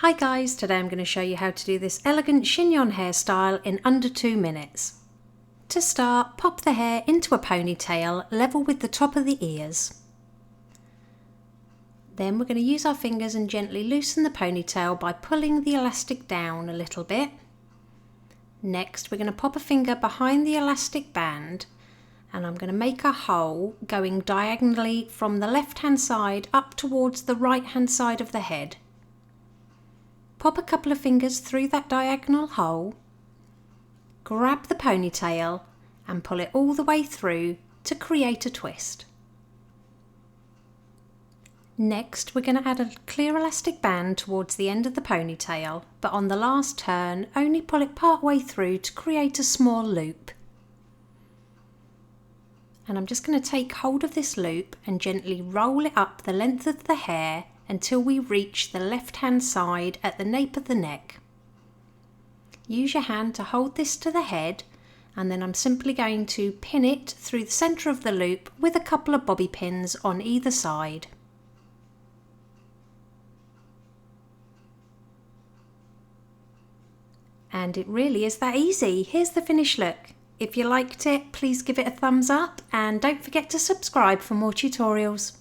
Hi guys, today I'm going to show you how to do this elegant chignon hairstyle in under 2 minutes. To start, pop the hair into a ponytail level with the top of the ears. Then we're going to use our fingers and gently loosen the ponytail by pulling the elastic down a little bit. Next we're going to pop a finger behind the elastic band and I'm going to make a hole going diagonally from the left hand side up towards the right hand side of the head. Pop a couple of fingers through that diagonal hole, grab the ponytail and pull it all the way through to create a twist. Next we're going to add a clear elastic band towards the end of the ponytail, but on the last turn only pull it part way through to create a small loop. And I'm just going to take hold of this loop and gently roll it up the length of the hair until we reach the left hand side at the nape of the neck. Use your hand to hold this to the head and then I'm simply going to pin it through the centre of the loop with a couple of bobby pins on either side. And it really is that easy. Here's the finished look. If you liked it, please give it a thumbs up and don't forget to subscribe for more tutorials.